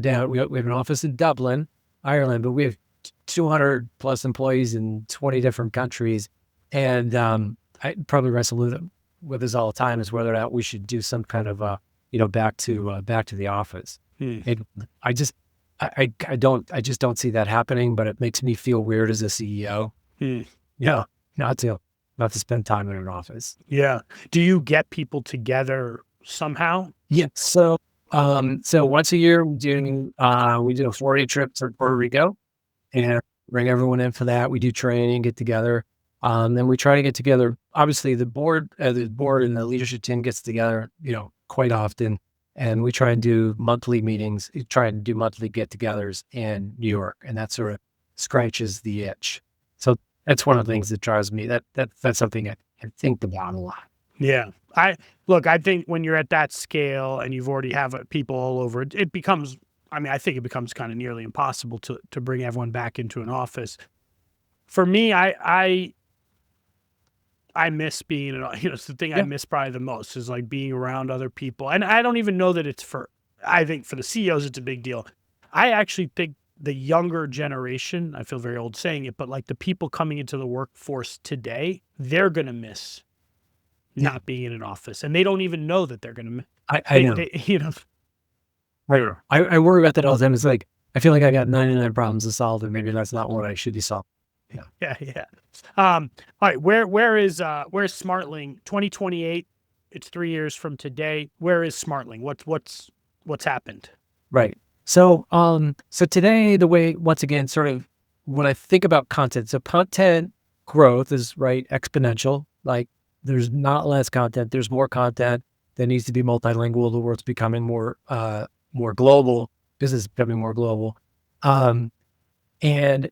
down. We have an office in Dublin, Ireland, but we have 200 plus employees in 20 different countries, and I probably wrestle with this all the time is whether or not we should do some kind of back to the office. I just don't see that happening, but it makes me feel weird as a CEO. Not to spend time in an office. Yeah. Do you get people together somehow? Yeah. So once a year we do a 4-day trip to Puerto Rico and bring everyone in for that. We do training, get together. Then we try to get together. Obviously the board and the leadership team gets together, quite often. And we try and do monthly meetings, try and do monthly get-togethers in New York. And that sort of scratches the itch. So that's one of the things that drives me. That's something I think about a lot. Yeah. I think when you're at that scale and you've already have people all over, it becomes, I think it becomes kind of nearly impossible to bring everyone back into an office. For me, I miss being, it's the thing I miss probably the most is like being around other people. And I don't even know that I think for the CEOs, it's a big deal. I actually think the younger generation, I feel very old saying it, but like the people coming into the workforce today, they're going to miss not being in an office, and they don't even know that they're going to miss. I know. I worry about that all the time. It's like, I feel like I got 99 problems to solve, and maybe that's not what I should be solving. Yeah. All right. Where's Smartling? 2028. It's 3 years from today. Where is Smartling? What's happened? Right. So today, the way, once again, sort of when I think about content, so content growth is exponential. Like there's not less content, there's more content that needs to be multilingual. The world's becoming more global. Business is becoming more global. And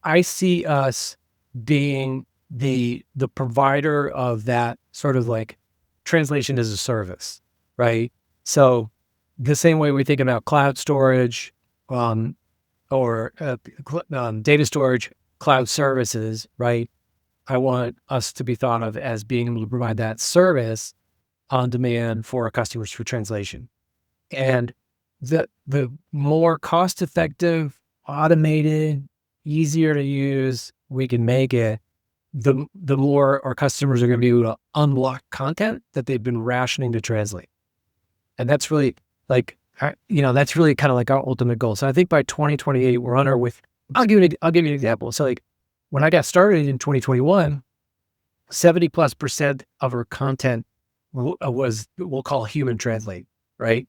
I see us being the provider of that sort of like translation as a service, right? So the same way we think about cloud storage, or data storage, cloud services, right? I want us to be thought of as being able to provide that service on demand for our customers for translation. And the more cost-effective, automated, easier to use we can make it, the more our customers are going to be able to unlock content that they've been rationing to translate. And that's really that's really kind of like our ultimate goal. So I think by 2028, we're on our way. I'll give you an example. So like when I got started in 2021, 70+% of our content was, we'll call human translate, right?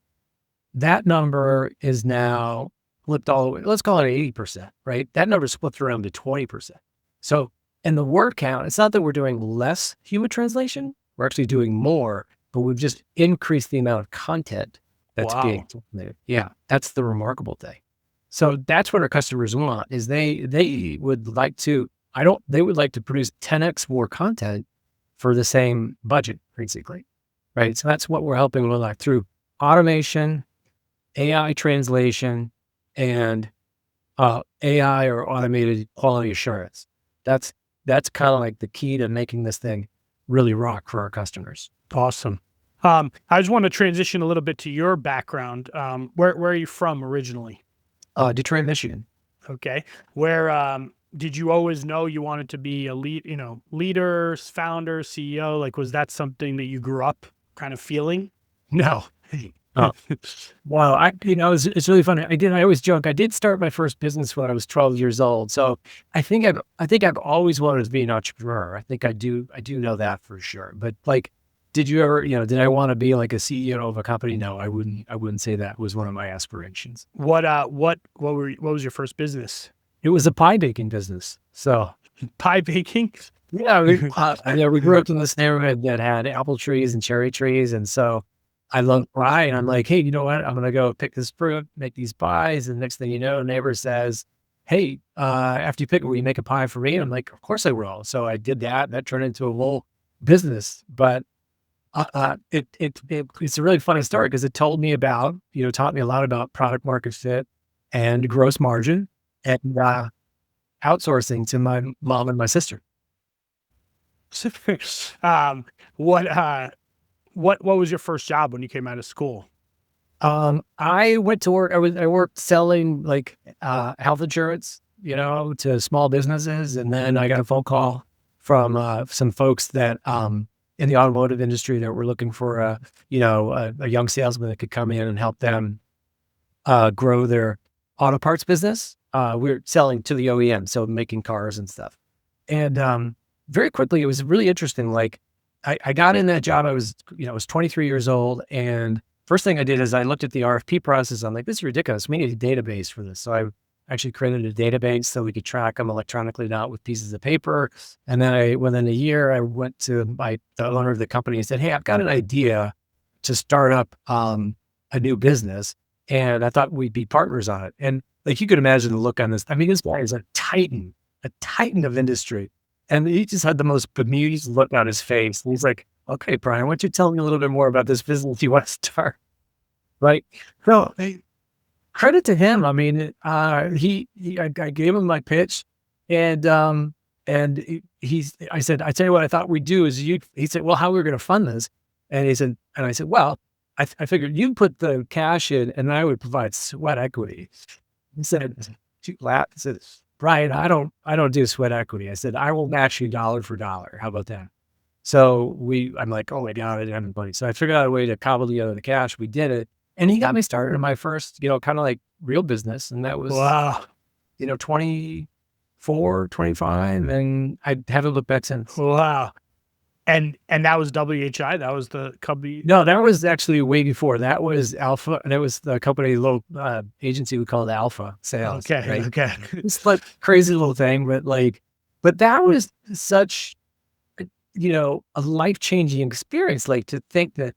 That number is now flipped all the way. Let's call it 80%, right? That number's flipped around to 20%. So, and the word count, it's not that we're doing less human translation. We're actually doing more, but we've just increased the amount of content that's being translated. Yeah, that's the remarkable thing. So that's what our customers want is they would like to, they would like to produce 10x more content for the same budget, basically. right? So that's what we're helping with, like through automation, AI translation, and AI or automated quality assurance. That's that's kind of like the key to making this thing really rock for our customers. Awesome. I just want to transition a little bit to your background. Where are you from originally? Detroit, Michigan. Okay. Where did you always know you wanted to be a leader, founder, CEO? Like, was that something that you grew up kind of feeling? No. Oh, wow. It's really funny. I always joke. I did start my first business when I was 12 years old. So I think I've always wanted to be an entrepreneur. I do know that for sure. But like, did you ever, did I want to be like a CEO of a company? No, I wouldn't say that was one of my aspirations. What was your first business? It was a pie baking business. So Pie baking? yeah, we grew up in this neighborhood that had apple trees and cherry trees. And so I love pie. And I'm like, hey, you know what? I'm going to go pick this fruit, make these pies. And next thing you know, a neighbor says, hey, after you pick it, will you make a pie for me? And I'm like, of course I will. So I did that. And that turned into a whole business. But it's a really funny story because it told me about, taught me a lot about product market fit and gross margin and outsourcing to my mom and my sister. um, what what was your first job when you came out of school? I went to work. I worked selling like health insurance, to small businesses, and then I got a phone call from some folks that in the automotive industry that were looking for a young salesman that could come in and help them grow their auto parts business. We're selling to the OEM, so making cars and stuff. And very quickly, it was really interesting. Like I got in that job. I was 23 years old, and first thing I did is I looked at the RFP process. I'm like, this is ridiculous. We need a database for this. So I actually created a database so we could track them electronically, not with pieces of paper. And then within a year, I went to the owner of the company and said, hey, I've got an idea to start up a new business. And I thought we'd be partners on it. And like, you could imagine the look on this. I mean, this guy is a titan of industry. And he just had the most bemused look on his face. And he's like, okay, Bryan, why don't you tell me a little bit more about this business you want to start? Right. So credit to him. I mean, I gave him my pitch and I said, I tell you what I thought we'd do is he said, well, how are we going to fund this? And I said, well, I figured you put the cash in and I would provide sweat equity. He said, she laughed and said, Bryan, I don't do sweat equity. I said, I will match you dollar for dollar. How about that? So I'm like, oh my God, I didn't have any money. So I figured out a way to cobble together the cash. We did it. And he got me started in my first, kind of like real business. And that was, Wow. 24, 25. And I haven't looked back since. Wow. And that was WHI? That was the company? No, that was actually way before. That was Alpha. And it was the company, little agency we called Alpha Sales. Okay. Right? Okay. It's like crazy little thing, but that was such, a life-changing experience. Like to think at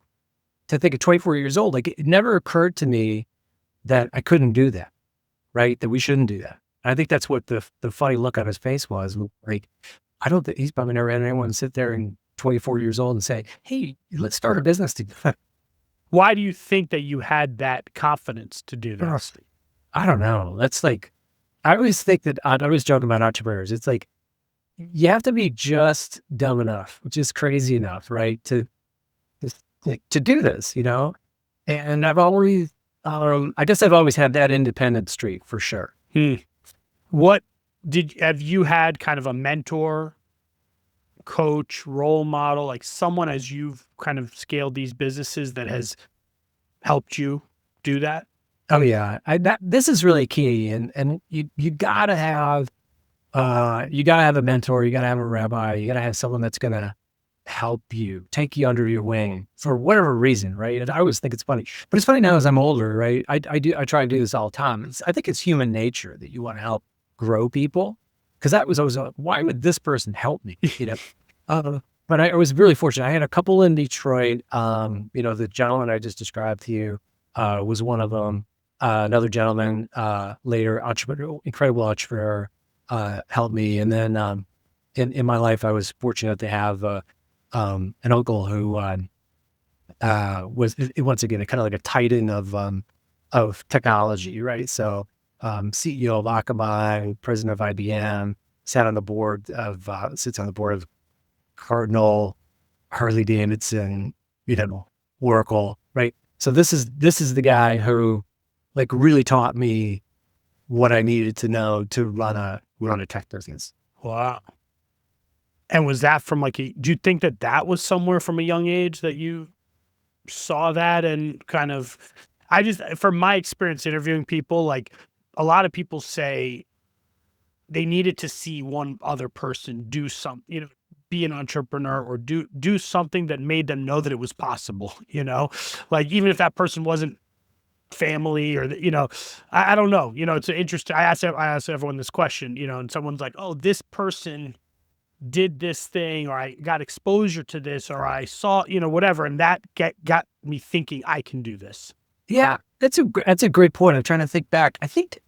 24 years old, like it never occurred to me that I couldn't do that, right? That we shouldn't do that. And I think that's what the funny look on his face was. Like, I don't think he's probably never had anyone sit there and 24 years old and say, hey, let's start a business together. Why do you think that you had that confidence to do that? I don't know. That's like, I always think that I always joke about entrepreneurs. It's like, you have to be just dumb enough, which is crazy enough, right? To do this, and I've always, I guess I've always had that independent streak for sure. Have you had kind of a mentor, coach, role model, like someone as you've kind of scaled these businesses that has helped you do that? Oh yeah. This is really key. And you gotta have a mentor, you gotta have a rabbi, you gotta have someone that's going to help you, take you under your wing for whatever reason. Right. And I always think it's funny, but it's funny now as I'm older, right? I try and do this all the time. I think it's human nature that you want to help grow people. Cause that was always, why would this person help me? But I was really fortunate. I had a couple in Detroit. The gentleman I just described to you was one of them. Another gentleman later, incredible entrepreneur, helped me. And then in my life, I was fortunate to have an uncle who was once again kind of like a titan of technology, right? So CEO of Akamai, president of IBM, sits on the board of Cardinal, Harley Davidson, Oracle, right? So this is the guy who like really taught me what I needed to know to run a tech business. Wow. And was that from like do you think that that was somewhere from a young age that you saw that and kind of, I just, from my experience interviewing people, like a lot of people say they needed to see one other person do some, be an entrepreneur or do something that made them know that it was possible, like even if that person wasn't family or, I don't know, it's an interesting, I asked everyone this question, and someone's like, oh, this person did this thing, or I got exposure to this, or I saw, whatever. And that got me thinking I can do this. Yeah, that's a great point. I'm trying to think back. I think,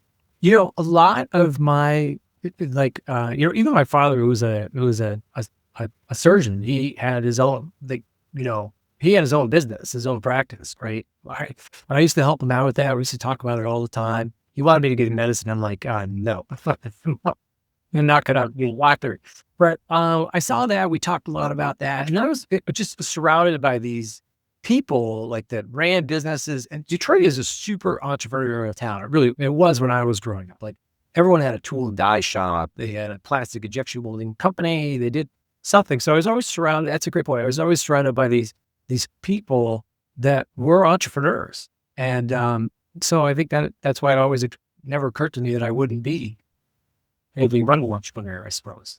a lot of my like even my father who was a surgeon, he had his own he had his own business, his own practice, right? I used to help him out with that. We used to talk about it all the time. He wanted me to get in medicine. I'm like, no, I'm not gonna walk there. But I saw that. We talked a lot about that, and I was just surrounded by these people like that ran businesses. And Detroit is a super entrepreneurial town. It was when I was growing up. Like everyone had a tool and die shop. They had a plastic injection molding company. They did something. So I was always surrounded. That's a great point. I was always surrounded by these people that were entrepreneurs, and so I think that's why it always never occurred to me that I wouldn't be maybe run an entrepreneur, I suppose.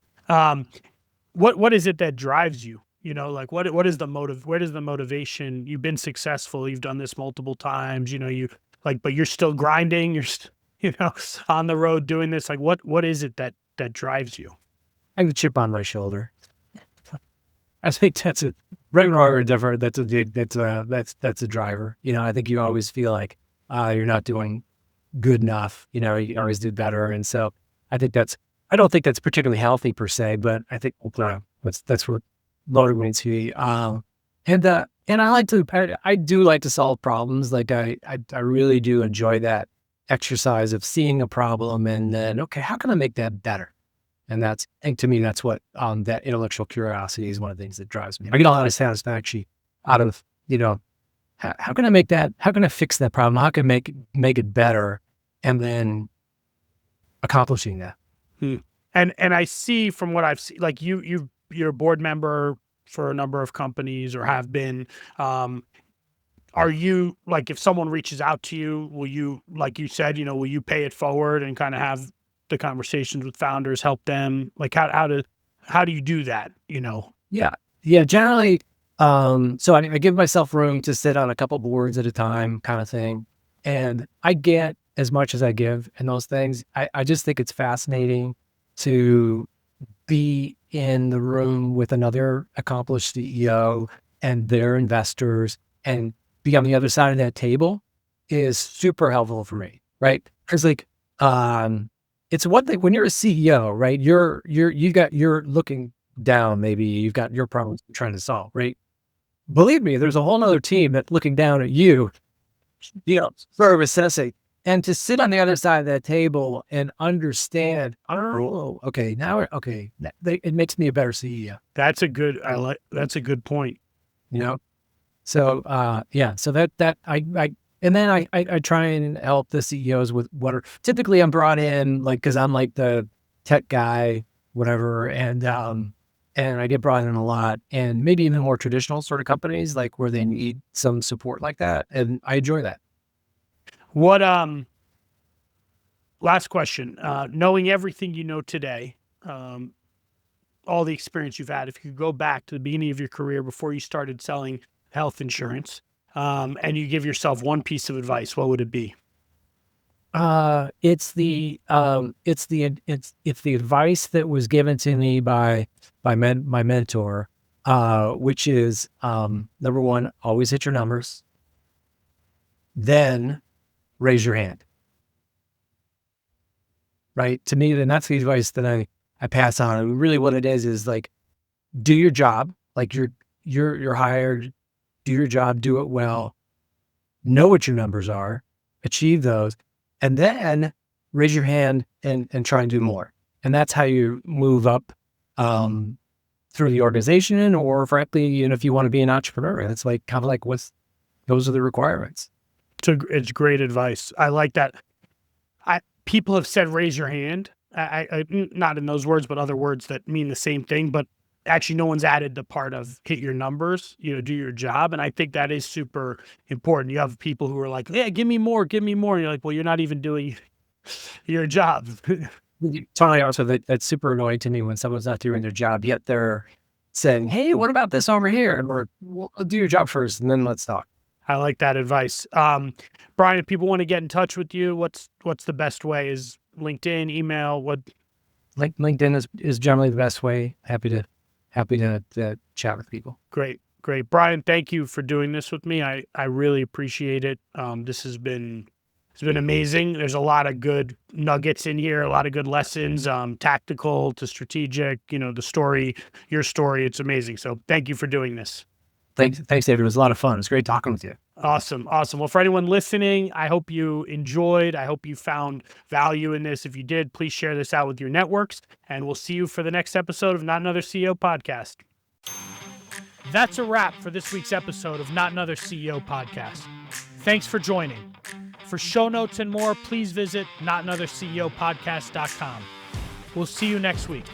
What is it that drives you? Like what is the motive? Where does the motivation? You've been successful. You've done this multiple times. You like, but you're still grinding. You're, on the road doing this. Like what is it that drives you? I have a chip on my shoulder. I think that's a regular endeavor. That's a driver. I think you always feel like you're not doing good enough. You always do better, and so I think I don't think that's particularly healthy per se, but I think that's what motivates me. And I do like to solve problems. Like I really do enjoy that exercise of seeing a problem and then, okay, how can I make that better? And I think to me, that's what, that intellectual curiosity is one of the things that drives me. I get a lot of satisfaction out of, how can I make that, how can I fix that problem? How can I make it better? And then accomplishing that. And I see from what I've seen, like you're a board member for a number of companies or have been. Are you like, if someone reaches out to you, will you, like you said, will you pay it forward and kind of have the conversations with founders, help them? Like how do you do that? Yeah. Yeah. Generally, so I give myself room to sit on a couple boards at a time kind of thing. And I get as much as I give in those things. I just think it's fascinating to be in the room with another accomplished CEO and their investors and be on the other side of that table is super helpful for me. Right. Cause like, it's one thing when you're a CEO, right? You're looking down, maybe you've got your problems you're trying to solve, right? Believe me, there's a whole nother team that's looking down at you, sort of assessing. And to sit on the other side of that table and understand, oh, okay, it makes me a better CEO. That's a good point. So, yeah, so that and then I try and help the CEOs with what are typically I'm brought in, like, cause I'm like the tech guy, whatever. And I get brought in a lot, and maybe even more traditional sort of companies, like where they need some support like that. And I enjoy that. What, last question, knowing everything you know today, all the experience you've had, if you could go back to the beginning of your career before you started selling health insurance, and you give yourself one piece of advice, what would it be? It's the advice that was given to me by my mentor, which is, number one, always hit your numbers, then raise your hand. Right. To me, then that's the advice that I pass on. And really what it is like, do your job. Like you're hired, do your job, do it well, know what your numbers are, achieve those, and then raise your hand and try and do more. And that's how you move up through the organization, or frankly, if you want to be an entrepreneur, it's like kind of like those are the requirements. It's great advice. I like that. People have said, raise your hand. I not in those words, but other words that mean the same thing, but actually no one's added the part of hit your numbers, do your job. And I think that is super important. You have people who are like, yeah, give me more. And you're like, well, you're not even doing your job. Totally. Also, that's super annoying to me when someone's not doing their job, yet they're saying, hey, what about this over here? And we'll do your job first, and then let's talk. I like that advice. Bryan, if people want to get in touch with you, what's the best way? Is LinkedIn, email? What? LinkedIn is generally the best way. Happy to chat with people. Great. Bryan, thank you for doing this with me. I really appreciate it. This has been amazing. There's a lot of good nuggets in here, a lot of good lessons, tactical to strategic, the story, your story. It's amazing. So thank you for doing this. Thanks, David. It was a lot of fun. It's great talking with you. Awesome. Well, for anyone listening, I hope you enjoyed. I hope you found value in this. If you did, please share this out with your networks, and we'll see you for the next episode of Not Another CEO Podcast. That's a wrap for this week's episode of Not Another CEO Podcast. Thanks for joining. For show notes and more, please visit notanotherceopodcast.com. We'll see you next week.